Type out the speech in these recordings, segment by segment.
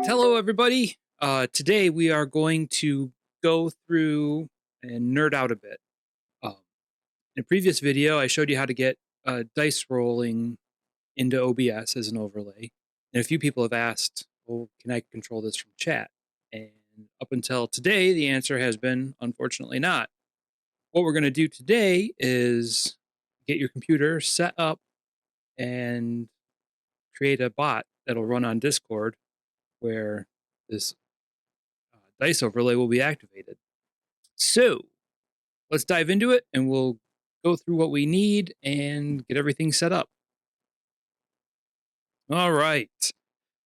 Hello, everybody. Today we are going to go through and nerd out a bit. In a previous video, I showed you how to get dice rolling into OBS as an overlay. And a few people have asked, well, can I control this from chat? And up until today, the answer has been, unfortunately not. What we're going to do today is get your computer set up and create a bot that'll run on Discord where this dice overlay will be activated. So let's dive into it and we'll go through what we need and get everything set up. All right.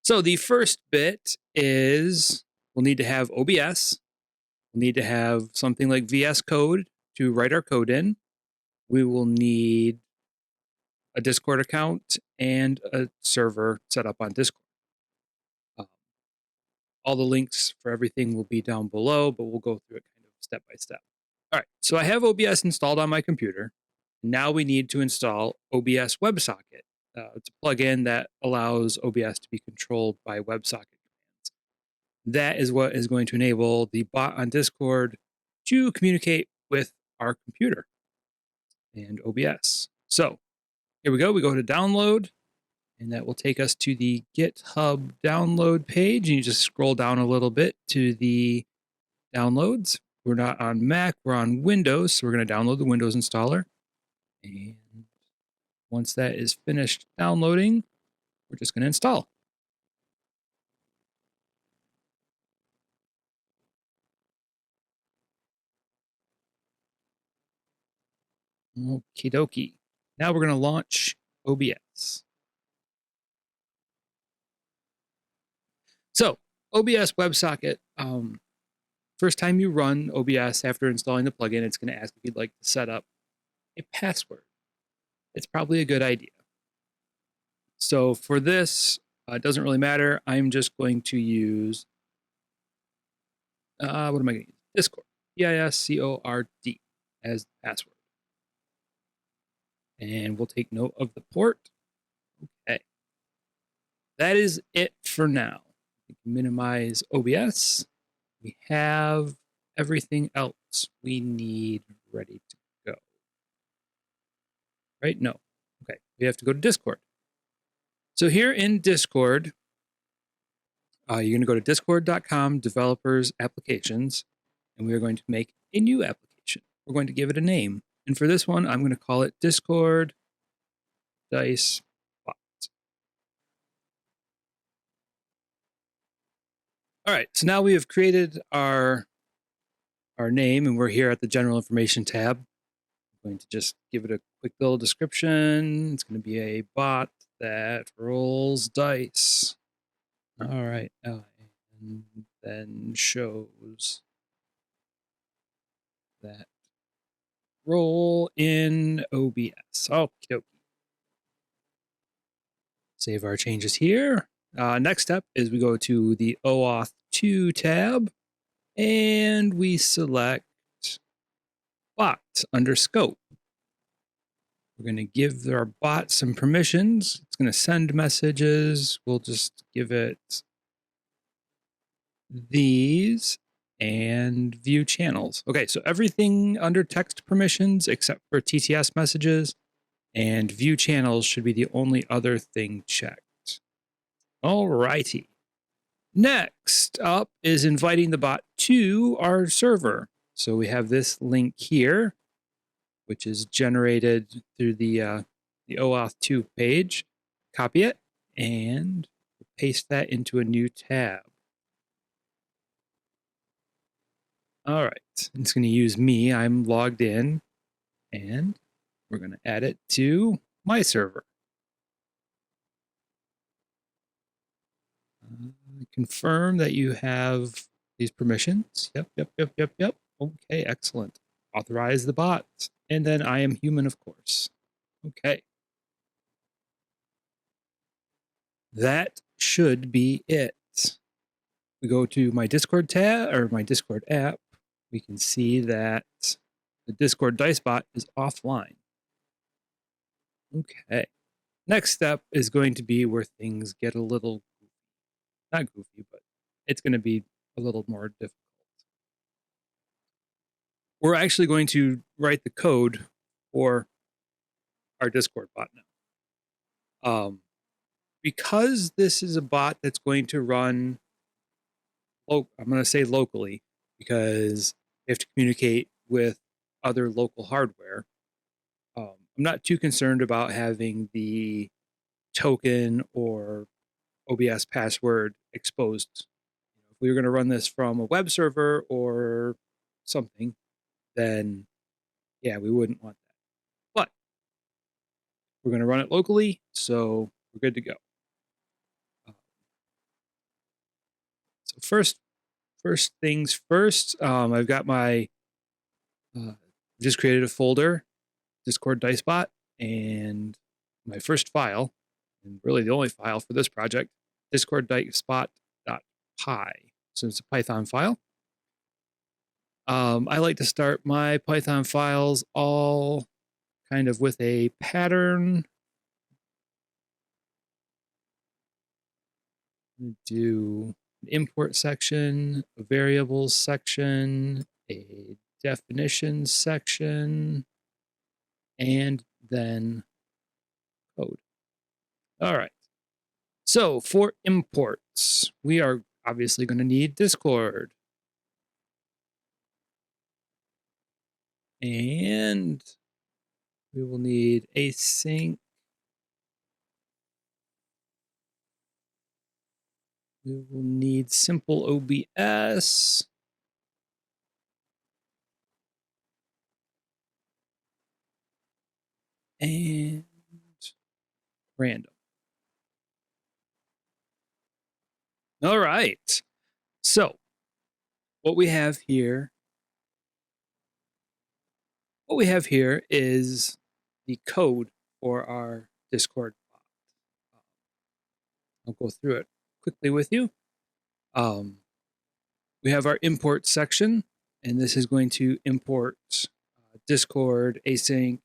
So the first bit is we'll need to have OBS. We'll need to have something like VS Code to write our code in. We will need a Discord account and a server set up on Discord. All the links for everything will be down below, but we'll go through it kind of step by step. All right, so I have OBS installed on my computer. Now we need to install OBS WebSocket. It's a plugin that allows OBS to be controlled by WebSocket commands. That is what is going to enable the bot on Discord to communicate with our computer and OBS. So here we go. We go to download, and that will take us to the GitHub download page. And you just scroll down a little bit to the downloads. We're not on Mac, we're on Windows, so we're going to download the Windows installer. And once that is finished downloading, we're just going to install. Okie dokie. Now we're going to launch OBS. So, OBS WebSocket. First time you run OBS after installing the plugin, it's going to ask if you'd like to set up a password. It's probably a good idea. So for this, it doesn't really matter. I'm just going to use, what am I going to use? Discord, D-I-S-C-O-R-D as the password. And we'll take note of the port. Okay. That is it for now. We can minimize OBS. We have everything else we need ready to go. Right? No. Okay. We have to go to Discord. So here in Discord, you're going to go to discord.com, developers, applications, and we are going to make a new application. We're going to give it a name. And for this one, I'm going to call it Discord Dice Bot. All right, so now we have created our name, and we're here at the General Information tab. I'm going to just give it a quick little description. It's going to be a bot that rolls dice. All right, and then shows that roll in OBS. Okie dokie. Save our changes here. Next step is we go to the OAuth 2 tab, and we select bot under scope. We're going to give our bot some permissions. It's going to send messages. We'll just give it these and view channels. Okay, so everything under text permissions except for TTS messages and view channels should be the only other thing checked. All righty. Next up is inviting the bot to our server. So we have this link here, which is generated through the OAuth 2 page. Copy it and paste that into a new tab. All right, it's going to use me. I'm logged in, and we're going to add it to my server. Confirm that you have these permissions. Yep. Okay, excellent. Authorize the bot. And then I am human, of course. Okay. That should be it. We go to my Discord tab or my Discord app. We can see that the Discord dice bot is offline. Okay. Next step is going to be where things get a little goofy. Not goofy, but it's going to be a little more difficult. We're actually going to write the code for our Discord bot now. Because this is a bot that's going to run, I'm going to say locally, because you have to communicate with other local hardware. I'm not too concerned about having the token or OBS password exposed. If we were going to run this from a web server or something, then yeah, we wouldn't want that. But we're going to run it locally, so we're good to go. So first things first, I've got my just created a folder, Discord Dicebot, and my first file, and really the only file for this project, Discord Dicebot.py. So it's a Python file. I like to start my Python files all kind of with a pattern. Do an import section, a variables section, a definition section, and then code. All right. So for imports, we are obviously going to need Discord. And we will need async. We will need simple OBS. And random. All right. So what we have here is the code for our Discord bot. I'll go through it quickly with you. We have our import section, and this is going to import Discord, async,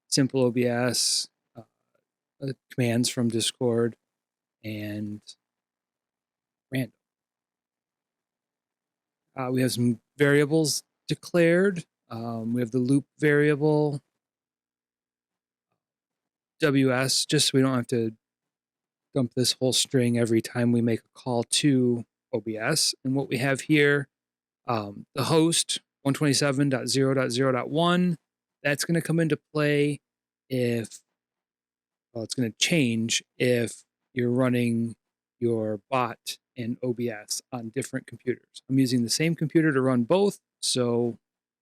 simple OBS, commands from Discord, and random. We have some variables declared. We have the loop variable, WS, just so we don't have to dump this whole string every time we make a call to OBS. And what we have here, the host 127.0.0.1, that's going to come into play if, well, it's going to change if you're running your bot and OBS on different computers. I'm using the same computer to run both, so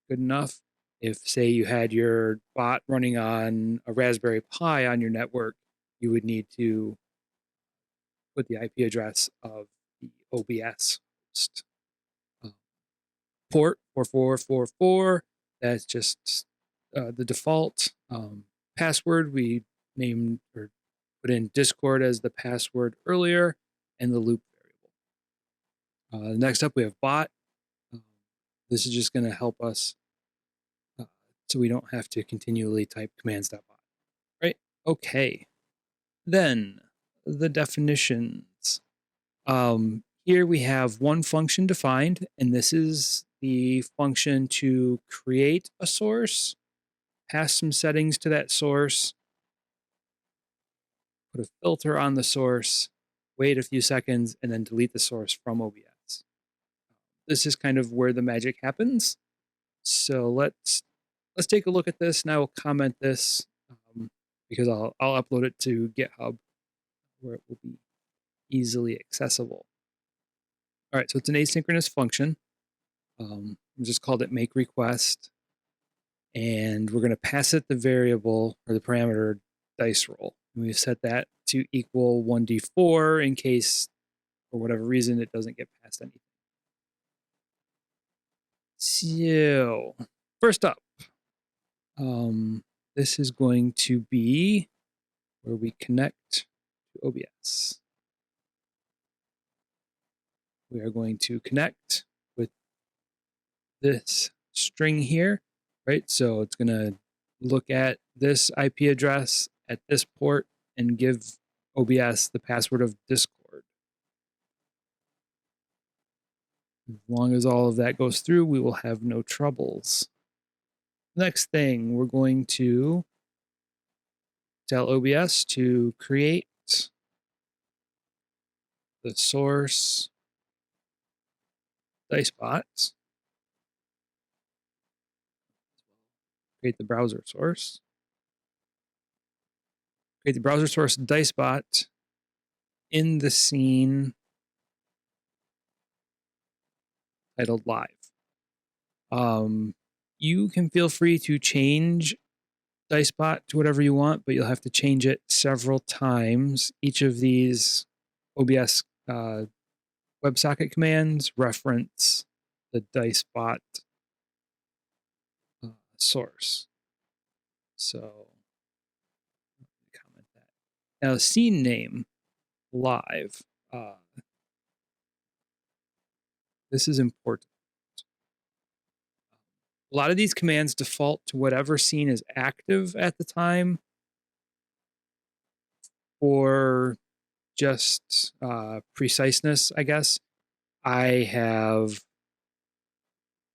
good enough. If, say, you had your bot running on a Raspberry Pi on your network, you would need to put the IP address of the OBS host. Port 4444, that's just the default. Password, we named or put in Discord as the password earlier, and the loop variable. Next up, we have bot. This is just going to help us so we don't have to continually type commands.bot. Right? Okay. Then the definitions. Here we have one function defined, and this is the function to create a source, pass some settings to that source, put a filter on the source, wait a few seconds, and then delete the source from OBS. This is kind of where the magic happens. So let's take a look at this, and I will comment this because I'll upload it to GitHub where it will be easily accessible. All right, so it's an asynchronous function. We just called it make request, and we're going to pass it the variable or the parameter dice roll. And we've set that to equal 1d4 in case, for whatever reason, it doesn't get past anything. So first up, this is going to be where we connect to OBS. We are going to connect with this string here, right? So it's going to look at this IP address at this port and give OBS the password of Discord. As long as all of that goes through, we will have no troubles. Next thing, we're going to tell OBS to create the source dice bots. Create the browser source. Create the browser source dice bot in the scene titled live. You can feel free to change DiceBot to whatever you want, but you'll have to change it several times. Each of these OBS WebSocket commands reference the DiceBot source. So comment that. Now, the scene name live. This is important. A lot of these commands default to whatever scene is active at the time, or just preciseness, I guess. I have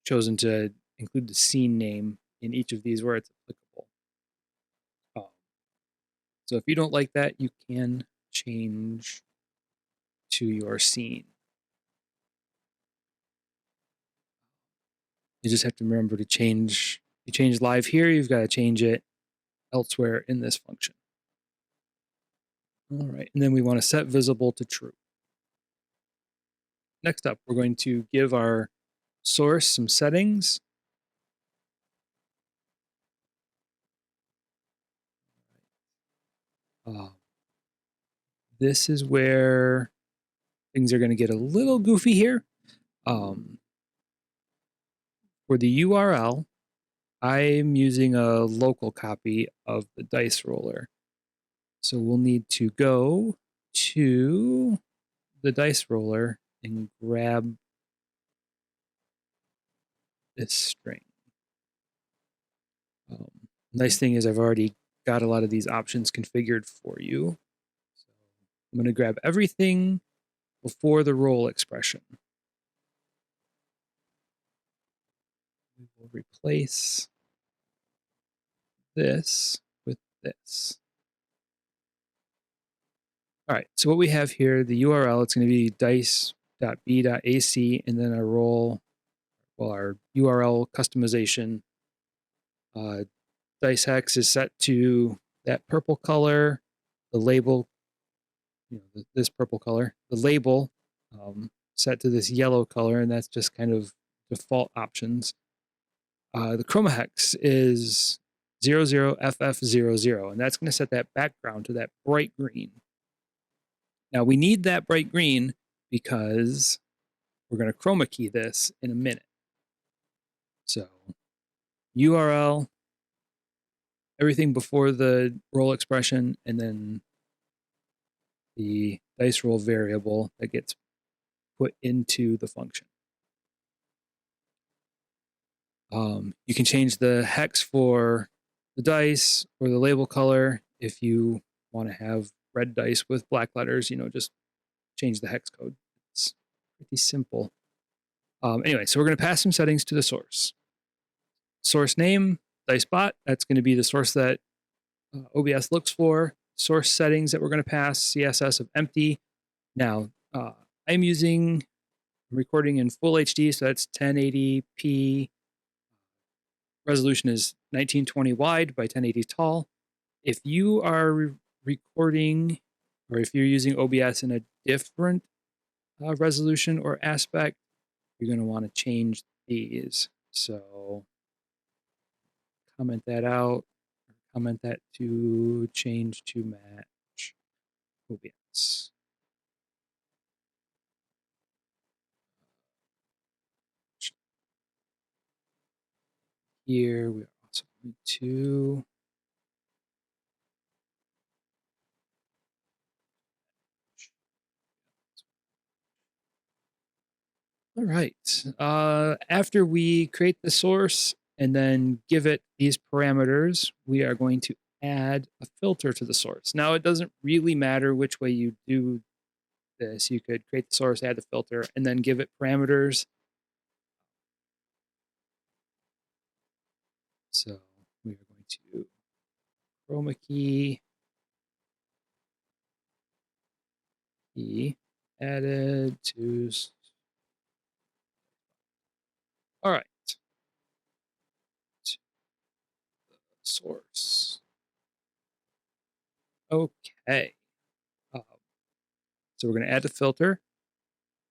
chosen to include the scene name in each of these where it's applicable. So if you don't like that, you can change to your scene. You just have to remember to change. You change live here, you've got to change it elsewhere in this function. All right, and then we want to set visible to true. Next up, we're going to give our source some settings. This is where things are going to get a little goofy here. For the URL, I'm using a local copy of the dice roller. So we'll need to go to the dice roller and grab this string. Nice thing is I've already got a lot of these options configured for you. So I'm going to grab everything before the roll expression. We will replace this with this. All right, so what we have here, the URL, it's going to be dice.b.ac, and then our role, well, our URL customization. Dice hex is set to that purple color, the label, this purple color, the label set to this yellow color, and that's just kind of default options. The chroma hex is 00FF00, and that's going to set that background to that bright green. Now we need that bright green because we're going to chroma key this in a minute. So URL, everything before the roll expression, and then the dice roll variable that gets put into the function. You can change the hex for the dice or the label color. If you want to have red dice with black letters, just change the hex code. It's pretty simple. Anyway, so we're going to pass some settings to the source. Source name, DiceBot, that's going to be the source that OBS looks for. Source settings that we're going to pass, CSS of empty. Now, I'm recording in full HD, so that's 1080p. Resolution is 1920 wide by 1080 tall. If you are recording, or if you're using OBS in a different resolution or aspect, you're going to want to change these. So comment that out, comment that to change to match OBS. Here we're also going to all right. After we create the source and then give it these parameters, we are going to add a filter to the source. Now, it doesn't really matter which way you do this. You could create the source, add the filter, and then give it parameters. So we are going to chroma key added to. All right. Source. Okay. So we're going to add the filter.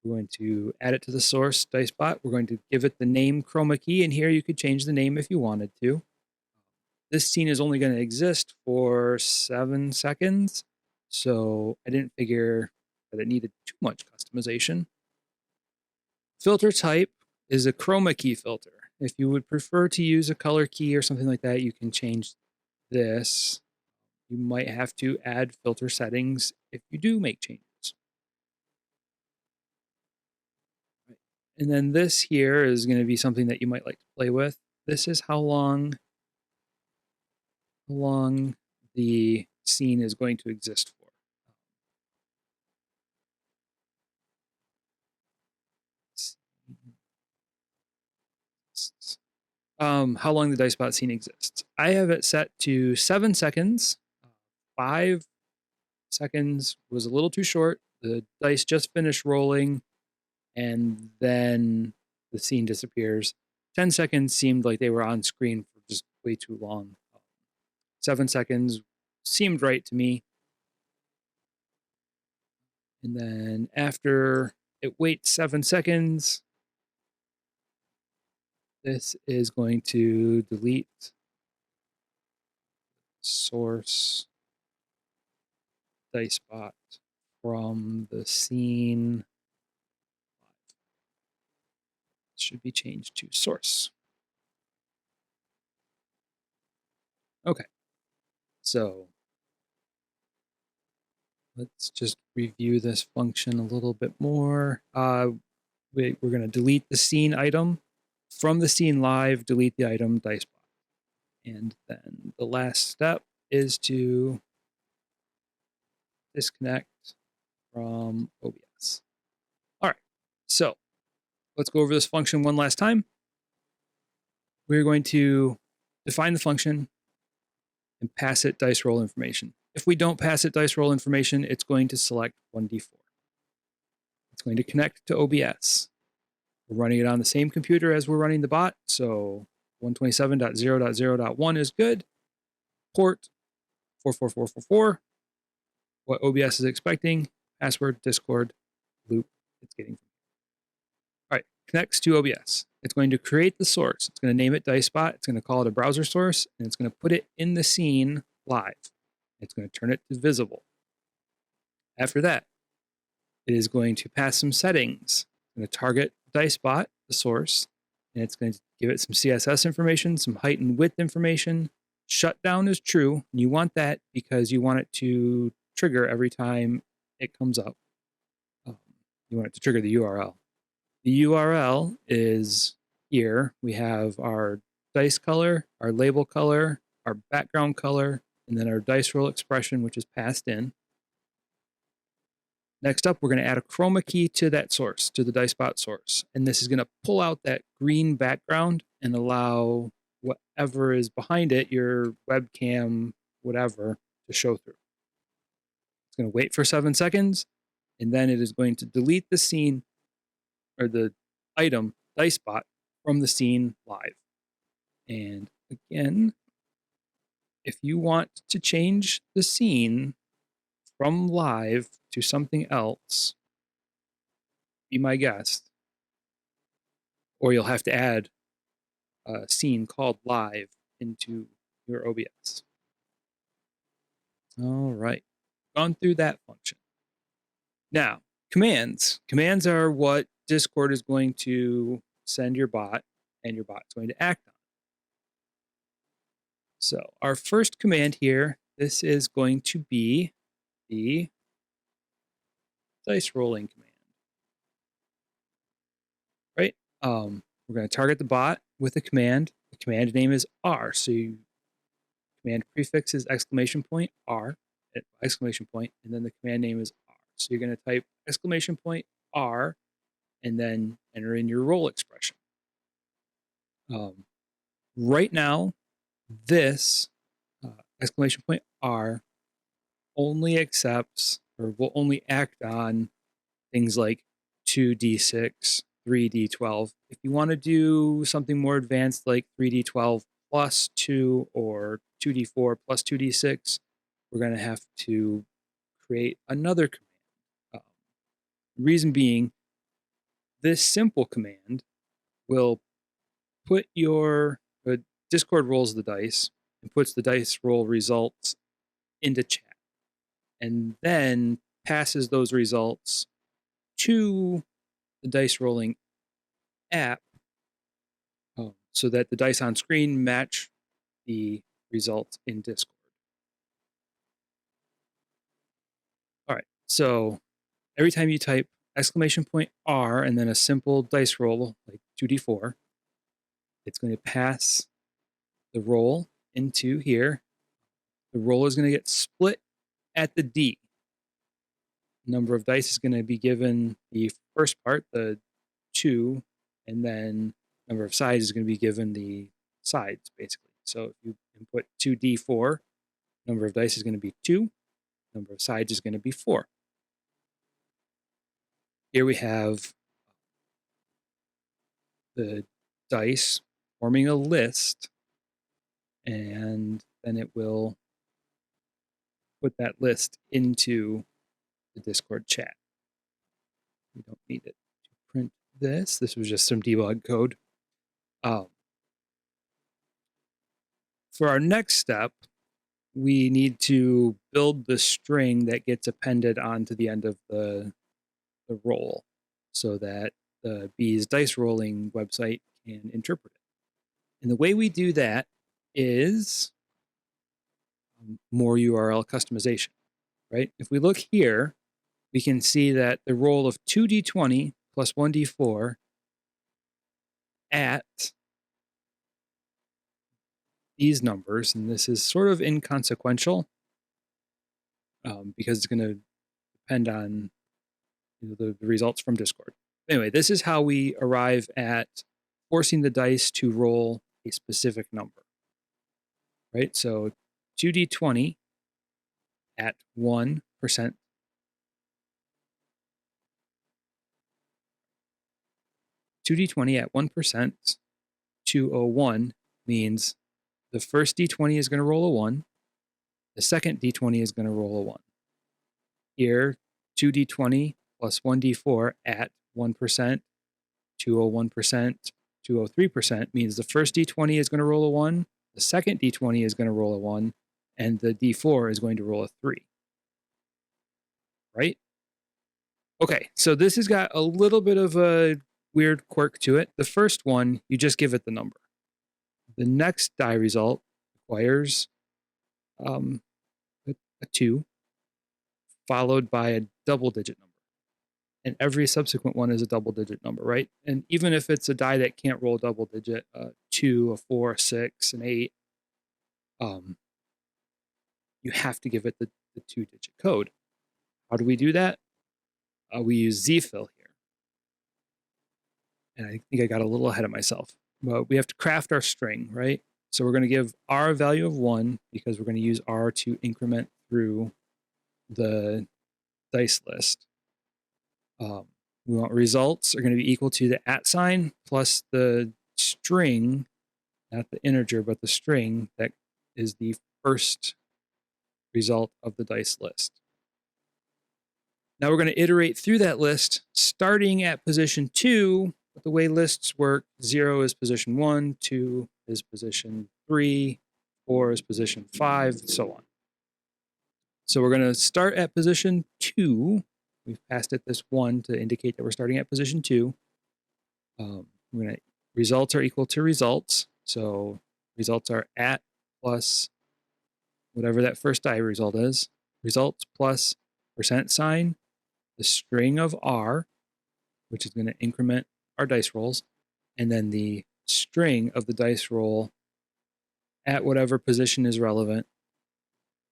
We're going to add it to the source dice bot. We're going to give it the name chroma key, and here you could change the name if you wanted to. This scene is only going to exist for 7 seconds, so I didn't figure that it needed too much customization. Filter type is a chroma key filter. If you would prefer to use a color key or something like that, you can change this. You might have to add filter settings if you do make changes. And then this here is going to be something that you might like to play with. This is how long the scene is going to exist for. How long the dice bot scene exists. I have it set to 7 seconds. 5 seconds was a little too short. The dice just finished rolling, and then the scene disappears. 10 seconds seemed like they were on screen for just way too long. 7 seconds seemed right to me. And then after it waits 7 seconds, this is going to delete source dice bot from the scene. It should be changed to source. Okay, so let's just review this function a little bit more. We're going to delete the scene item. From the scene live, delete the item dice bot. And then the last step is to disconnect from OBS. All right, so let's go over this function one last time. We're going to define the function and pass it dice roll information. If we don't pass it dice roll information, it's going to select 1d4. It's going to connect to OBS. We're running it on the same computer as we're running the bot, so 127.0.0.1 is good. Port 44444. What OBS is expecting. Password, Discord, loop, it's getting. All right, connects to OBS. It's going to create the source. It's going to name it DiceBot. It's going to call it a browser source, and it's going to put it in the scene live. It's going to turn it to visible. After that, it is going to pass some settings. It's going to target DiceBot, the source, and it's going to give it some CSS information, some height and width information. Shutdown is true, and you want that because you want it to trigger every time it comes up. You want it to trigger the URL. The URL is here. We have our dice color, our label color, our background color, and then our dice roll expression, which is passed in. Next up, we're going to add a chroma key to that source, to the DiceBot source. And this is going to pull out that green background and allow whatever is behind it, your webcam, whatever, to show through. It's going to wait for 7 seconds, and then it is going to delete the scene or the item DiceBot from the scene live. And again, if you want to change the scene from live to something else, be my guest, or you'll have to add a scene called live into your OBS. All right, gone through that function. Now, commands. Commands are what Discord is going to send your bot, and your bot is going to act on. So our first command here, this is going to be the dice rolling command. Right? We're going to target the bot with a command. The command name is R. So command prefix is exclamation point R, exclamation point, and then the command name is R. So you're going to type exclamation point R and then enter in your roll expression. Right now, This exclamation point R only accepts or will only act on things like 2d6, 3d12. If you want to do something more advanced like 3d12 plus 2 or 2d4 plus 2d6, we're going to have to create another command. Reason being, this simple command will put your Discord rolls the dice and puts the dice roll results into chat, and then passes those results to the dice rolling app so that the dice on screen match the results in Discord. All right, so every time you type exclamation point R and then a simple dice roll like 2d4, it's going to pass the roll into here. The roll is going to get split at the D. Number of dice is going to be given the first part, the 2, and then number of sides is going to be given the sides, basically. So if you input 2d4, number of dice is going to be 2, number of sides is going to be 4. Here we have the dice forming a list, and then it will put that list into the Discord chat. We don't need it to print this. This was just some debug code. For our next step, we need to build the string that gets appended onto the end of the roll so that the Bees dice rolling website can interpret it. And the way we do that is more URL customization, right? If we look here, we can see that the roll of 2d20 plus 1d4 at these numbers, and this is sort of inconsequential because it's going to depend on the results from Discord. Anyway, this is how we arrive at forcing the dice to roll a specific number, right? So 2d20 at 1%. 2d20 at 1%, 201 means the first d20 is going to roll a 1. The second d20 is going to roll a 1. Here, 2d20 plus 1d4 at 1%, 201%, 203% means the first d20 is going to roll a 1, the second d20 is going to roll a 1, and the d4 is going to roll a 3. Right? Okay, so this has got a little bit of a weird quirk to it. The first one, you just give it the number. The next die result requires a 2 followed by a double-digit number. And every subsequent one is a double-digit number, right? And even if it's a die that can't roll double-digit, a 2, a 4, a 6, an 8, you have to give it the 2-digit code. How do we do that? We use zfill here. And I think I got a little ahead of myself. But we have to craft our string, right? So we're going to give R a value of 1 because we're going to use R to increment through the dice list. We want results are going to be equal to the @ plus the string, not the integer, but the string that is the first result of the dice list. Now we're going to iterate through that list, starting at position 2. But the way lists work, 0 is position 1, 2 is position 3, 4 is position 5, and so on. So we're going to start at position 2. We've passed it this 1 to indicate that we're starting at position 2. Results are equal to results. So results are at plus whatever that first die result is. Results plus %, the string of R, which is going to increment our dice rolls, and then the string of the dice roll at whatever position is relevant,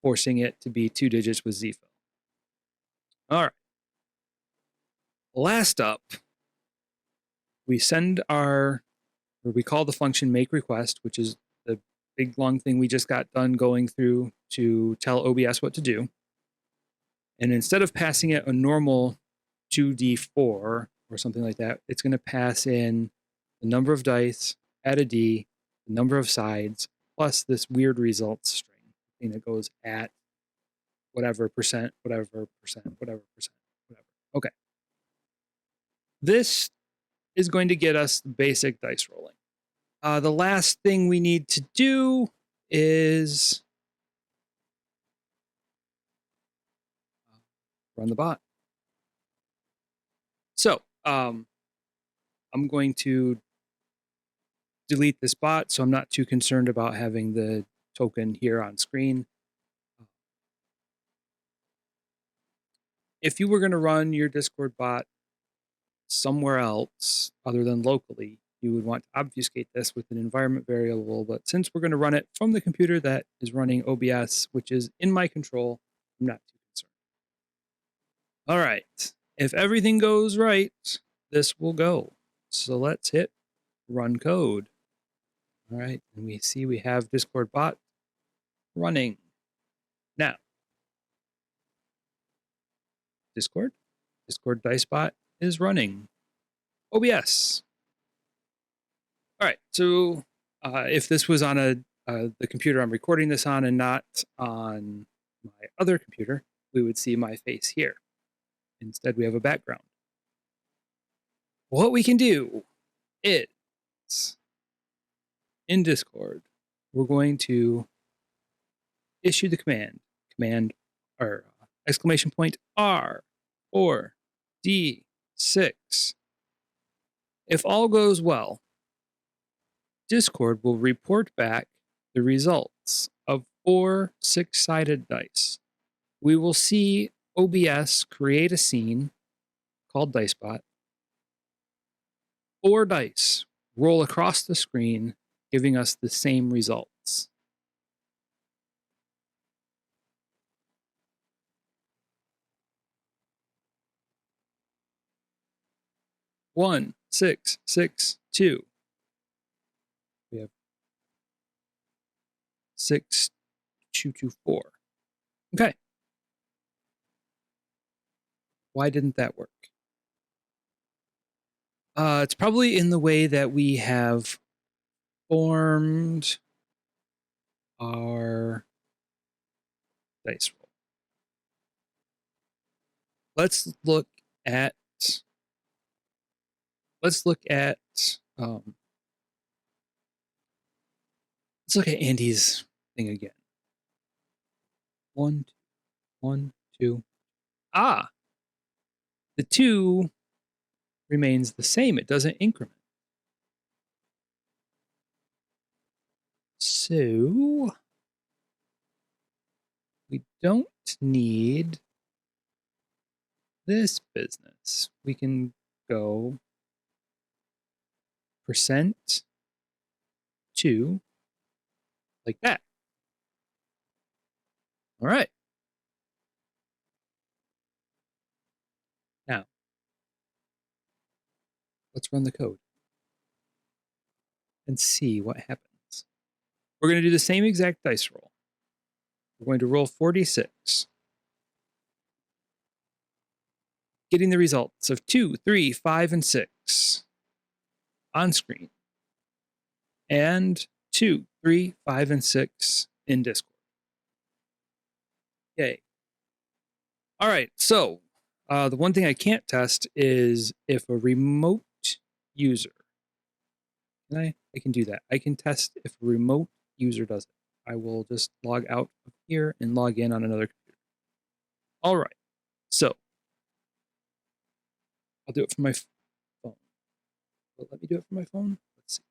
forcing it to be 2 digits with zfill. All right. Last up, we call the function make request, which is the big long thing we just got done going through to tell OBS what to do. And instead of passing it a normal 2d4 or something like that, it's going to pass in the number of dice, add a d, the number of sides, plus this weird results string thing that goes at whatever percent, whatever percent, whatever percent, whatever. Okay. This is going to get us the basic dice rolling. The last thing we need to do is run the bot. So I'm going to delete this bot, so I'm not too concerned about having the token here on screen. If you were going to run your Discord bot somewhere else other than locally, you would want to obfuscate this with an environment variable. But since we're going to run it from the computer that is running OBS, which is in my control, I'm not too concerned. All right. If everything goes right, this will go. So let's hit run code. All right. And we see we have Discord bot running. Now, Discord dice bot is running. OBS. All right. So if this was on the computer I'm recording this on and not on my other computer, we would see my face here. Instead, we have a background. What we can do is, in Discord, we're going to issue the command or exclamation point R or D6. If all goes well, Discord will report back the results of 4 6-sided dice. We will see OBS create a scene called DiceBot. 4 dice roll across the screen, giving us the same results. One, 6, 6, 2. We have 6, 2, 2, 4. Okay. Why didn't that work? It's probably in the way that we have formed our dice roll. Let's look at Andy's thing again. 1, 1, 2. Ah, the 2 remains the same. It doesn't increment. So we don't need this business. We can go %2 like that. All right. Now, let's run the code and see what happens. We're going to do the same exact dice roll. We're going to roll 46, getting the results of 2, 3, 5, and 6 on screen, and 2, 3, 5, and 6 in Discord. Yay. All right, so the one thing I can't test is if a remote user, I can do that. I can test if a remote user does it. I will just log out of here and log in on another computer. All right, so I'll do it from my phone. Will it let me do it from my phone? Let's see.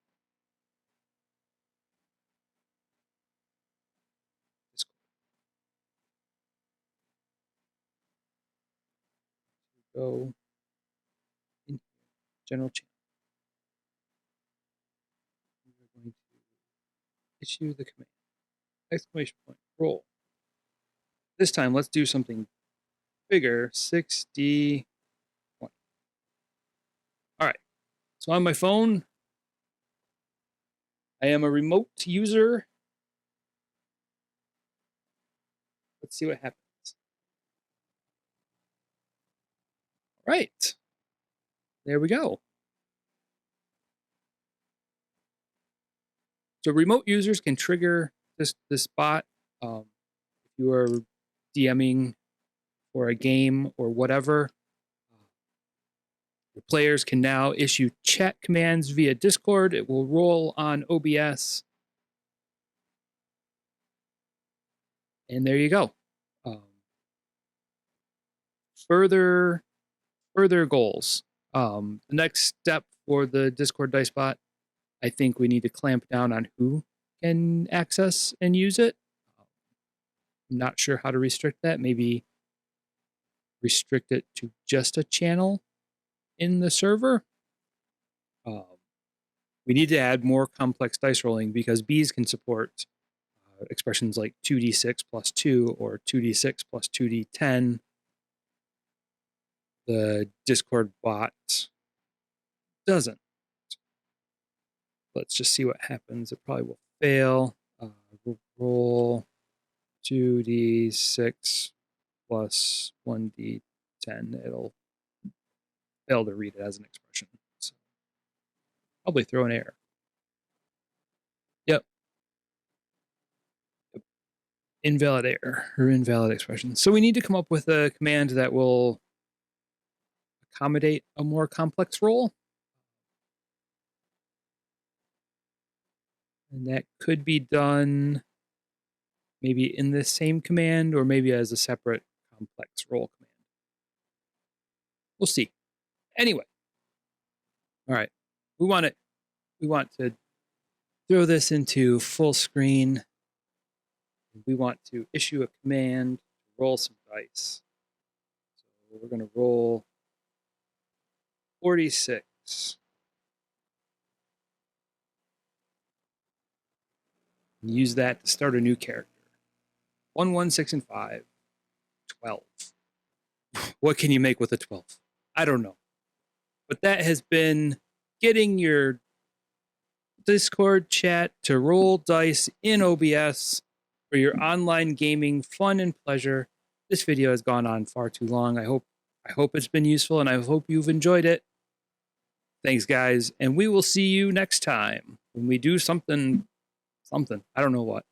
Go in general channel. We're going to issue the command. Exclamation point, roll. This time, let's do something bigger, 6D20. All right, so on my phone, I am a remote user let's see what happens. All right. There we go. So remote users can trigger this bot if you are DMing for a game or whatever. The players can now issue chat commands via Discord. It will roll on OBS. And there you go. Further goals. The next step for the Discord dice bot, I think we need to clamp down on who can access and use it. I'm not sure how to restrict that. Maybe restrict it to just a channel in the server. We need to add more complex dice rolling because bees can support expressions like 2d6 plus 2 or 2d6 plus 2d10. The Discord bot doesn't. Let's just see what happens. It probably will fail. We'll roll 2d6 plus 1d10. It'll fail to read it as an expression. So probably throw an error. Yep. Invalid error or invalid expression. So we need to come up with a command that will accommodate a more complex roll. And that could be done maybe in the same command or maybe as a separate complex roll command. We'll see. Anyway. All right. We want to throw this into full screen. We want to issue a command to roll some dice. So we're going to roll 46. And use that to start a new character. 1, 1, 6, and 5. 12. What can you make with a 12? I don't know. But that has been getting your Discord chat to roll dice in OBS for your online gaming fun and pleasure. This video has gone on far too long. I hope it's been useful and I hope you've enjoyed it. Thanks, guys, and we will see you next time when we do something. I don't know what.